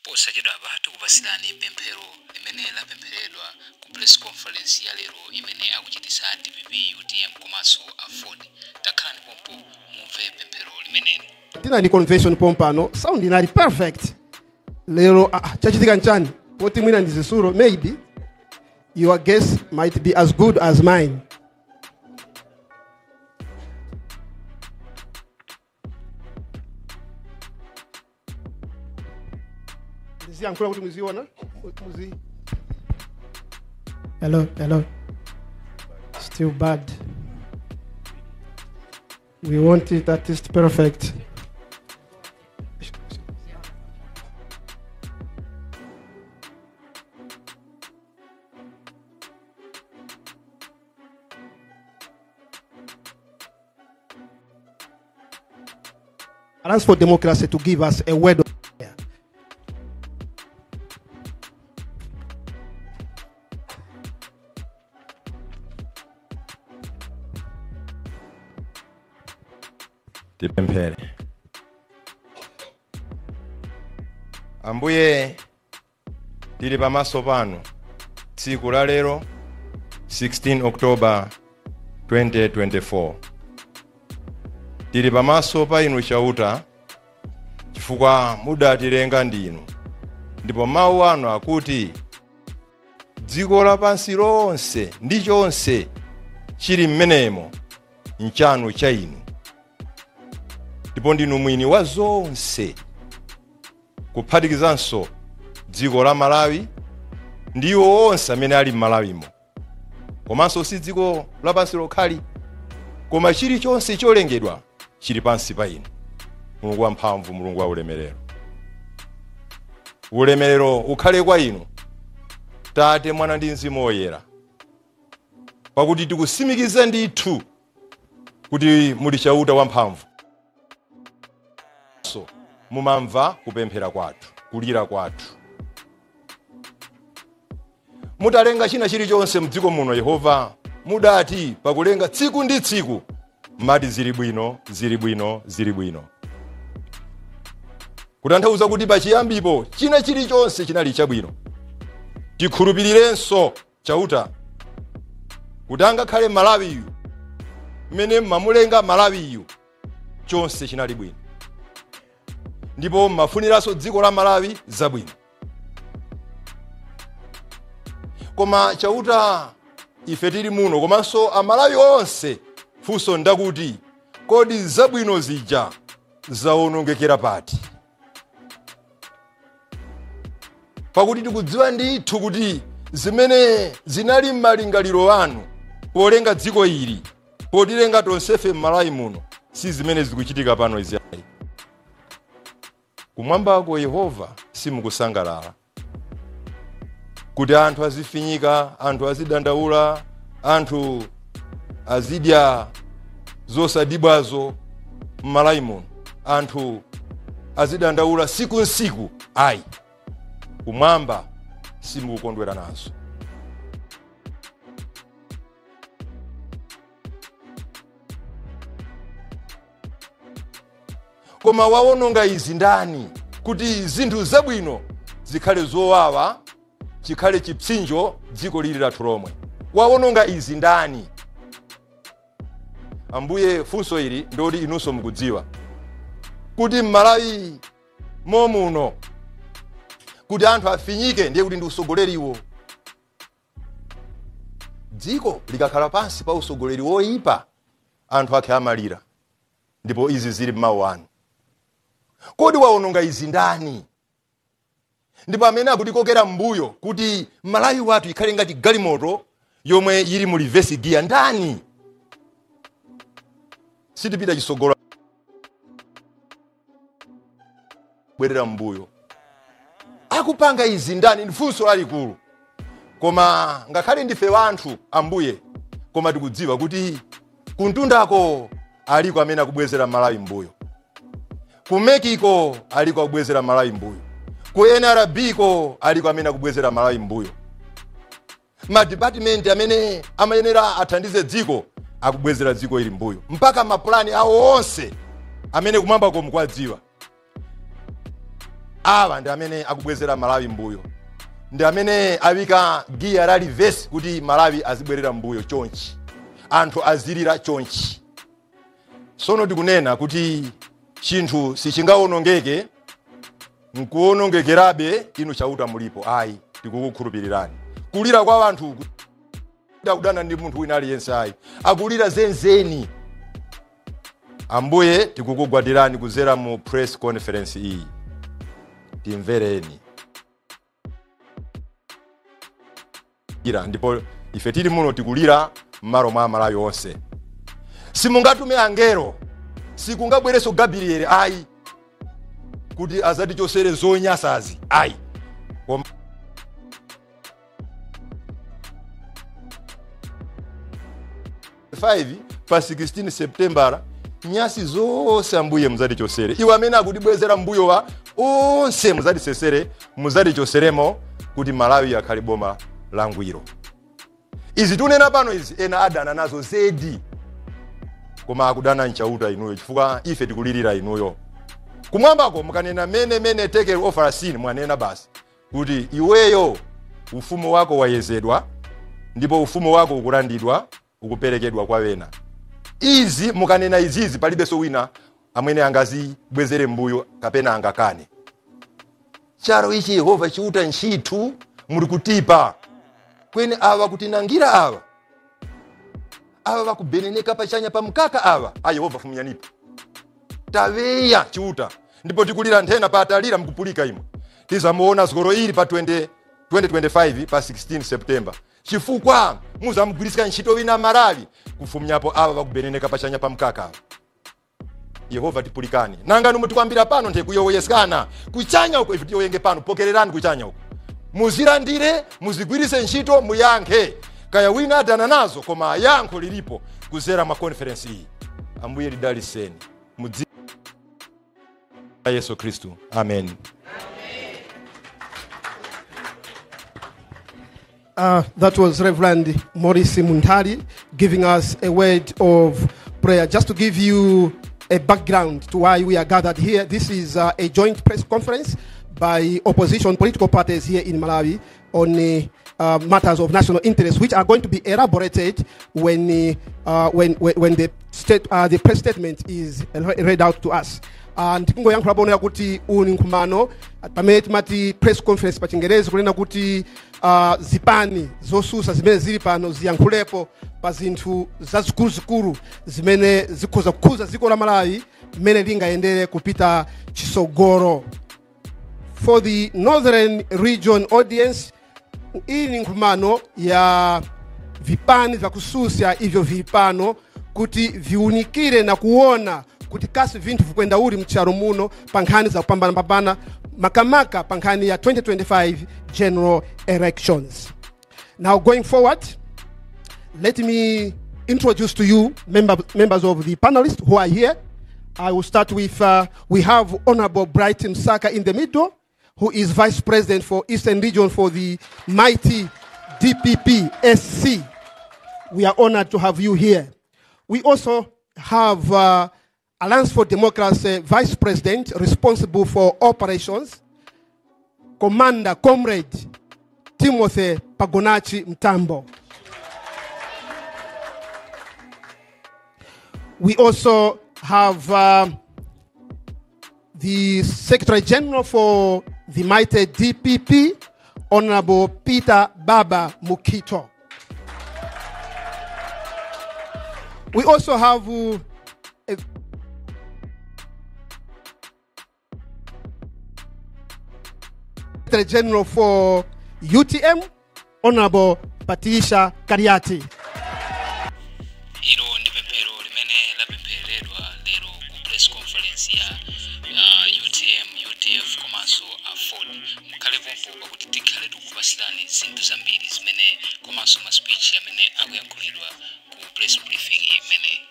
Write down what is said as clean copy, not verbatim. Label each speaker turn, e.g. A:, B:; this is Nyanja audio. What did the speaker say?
A: posachedwa abatu kupasilani Pemphero limene lapempheredwa ku press conference ya lero imene akuchitisa DPP UTM komanso afford. Takhani pompo mumve Pemphero limeneli.
B: Tina ni convention pompano sound inali perfect. Lero chachitika nchani poti mwina ndizisuro maybe your guess might be as good as mine. Hello. Still bad. We want it at least perfect. Alliance for Democracy to give us a word of prayer.
C: Pemphero. Ambuye tili pamaso pano tsiku la lero 16 October 2024. Tili pamaso pa inu chauta chifukwa mudatilenga ndinu. Ndipo mawu anu akuti dziko lapansi lonse ndi chonse chili mmenemo nchanu cha inu. Ndipo ndinu mwini wa zonse kuphatikizanso dziko la Malawi ndiwo onse amene ali m'Malawimo. Komanso si dziko lapansi lokhali koma chilichonse cholengedwa chili pansi pa inu. Mulungu wamphamvu, Mulungu wa ulemerero. Ulemerero ukhale kwa inu Tate, Mwana ndi Mzimu Woyera, pakuti tikusimikiza ndithu kuti muli chauta wamphamvu. So mumamva kupemphera kwathu, kulira kwathu. Mutalenga china chilichonse mdziko muno Yehova, mudati pakulenga tsiku ndi tsiku mati zili bwino. Kutanthauza kuti pachiyambipo china chilichonse chinali chabwino. Tikhulupirirenso chauta kuti angakhale Malawiyu mmene mamulenga Malawiyu chonse chinali bwino. Ndipo mafuniranso dziko la Malawi zabwino. Koma chauta ife tili muno komanso amalawi onse funso ndakuti kodi zabwino zija zawonongekera pati? Pakuti tikudziwa ndithu kuti zimene zinali m'malingaliro anu polenga dziko ili, potilenga tonsefe m'Malawi muno, si zimene zikuchitika pano izi. Kumwambako Yehova simukusangalala kuti anthu azifinyika, anthu azidandaula, anthu azidya zosadibwazo m'Malawi muno, anthu azidandaula siku nsiku. Ayi, kumwamba simukukondwera nazo. Koma waononga izi ndani kuti zinthu zabwino zikhale zowawa, chikhale chipsinjo dziko lili lathu lomwe? Waononga izi ndani? Ambuye, funso ili ndoti inunso mukudziwa kuti m'Malawi momuno kuti anthu afinyike ndiye kuti ndi usogoleriwo. Dziko likakhala pansi pa usogoleri woyipa, anthu akhe amalira. Ndipo izi zili m'mawu anu. Kodi waononga izi ndani? Ndipo amene akutikokera mbuyo kuti Malawi wathu ikhale ngati galimoto yomwe yili mu reverse gear ndani? Sitipita chisogolo bwerera mbuyo. Akupanga izi ndani? Ndifunso lalikulu. Koma ngakhale ndife wanthu Ambuye, koma tikudziwa kuti kuntundako aliko amene akubwezera Malawi mbuyo. Ku Mexico aliko akubwezera Malawi mbuyo. Ku NRB ko aliko amene akubwezera Malawi mbuyo. Ma department amene amayenera athandize dziko akubwezera dziko ili mbuyo. Mpaka maplani awo onse amene kumwamba ko mukwadziwa awa ndi amene akubwezera Malawi mbuyo, ndi amene awika giya la reverse kuti Malawi azibwerera mbuyo chonchi, anthu azilira chonchi. Sono tikunena kuti chinthu sichingaonongeke nkuonongekerabe inu chauta mulipo. Ayi, tikukukhulupirirani. Kulira kwa anthu kudana ndi munthu wina aliyense ayi, akulira zenzeni. Ambuye tikukugwadirani kuzera mu press conference iyi. Timvereni. Ndipo ife tili muno tikulira mmalo mwa Malawi onse. Simungatume angelo, sikungabwereso Gabriel ayi kuti azatichosere zonyasazi ayi. 5 pa 16 September nyasi zonse Ambuye muzatichosere. Iwe amene akutibwezera mbuyo wa onse muzatisesere, muzatichoseremo kuti Malawi akhale boma langwiro. Izi tunena pano izi ena adana nazo zedi, koma akudana nchauta inuyo chifukwa ife tikulirira inuyo. Kumwambako mukanena mene take over sin, mwanena basi kuti iweyo ufumu wako wayezedwa ndipo ufumu wako ukulandidwa ukuperekedwa kwa wena. Izi mukanena izizi palibeso wina amene angazi bwezere mbuyo kapena angakane. Charo ichi Yehova chiuta ntchithu muri kutipa kwene awa kutinangira awa bakubeneneka pachanya pa mkaka awa a Yehova fumunyanipa taveya chiuta. Ndipo tikulira nthena pa atalira mkupulika imwe tizamuona zgoro ili pa 2025 pa 16 September chifukwa muzamugwirisika ntchito wina Malawi kufumnyapo awa bakubeneneka pachanya pa mkaka awa. Yehova tipulikani nangani mutikwambira pano nthe kuyoyeskana kuchanya uko ifitiyo yenge pano pokererani kuchanya uko muzilandire muzigwirise ntchito muyankhe kaya wina adana nazo koma yankho lilipo kuzera ma conference iyi. Ambuye lidaliseni mudzi Yesu Kristu. Amen.
B: That was Reverend Maurice Muntari giving us a word of prayer. Just to give you a background to why we are gathered here, this is a joint press conference by opposition political parties here in Malawi on matters of national interest, which are going to be elaborated when the press statement is read out to us. And tingo yankho labonera kuti uni nkumano pamene timati press conference pa Chingerezi kunena kuti zipani zosusa zimene zili pano ziyankhulepo pa zinthu zazikulu zimene zikhoza kukhuza dziko la Malawi mmene lingayendere kupita chisogolo. For the northern region audience, iyi ni nkumano ya vipani vya kususa ivyo vipano kuti viunikire na kuona kuti kasi vinthu vikwenda uli mcharo muno pankhani za kupambana makamaka pankhani ya 2025 general elections. Now going forward, let me introduce to you members of the panelists who are here. I will start with, we have Honorable Bright Msaka in the middle, who is Vice President for Eastern Region for the mighty DPP SC. We are honored to have you here. We also have Alliance for Democracy Vice President responsible for operations, Commander Comrade Timothy Pagonachi Mtambo. We also have the Secretary General for the mighty DPP, Honorable Peter Baba Mukito. We also have Secretary General for UTM, Honorable Patricia Kariati.
A: Hilo ndi pemphero limene lapemphereredwa lero ku press conference ya UTM, UTF komanso afford. Mukhale pompo pakuti tikhale tikupasirani zinthu zambiri zimene komanso ma speech amene akuyankhulidwa ku press briefing imene.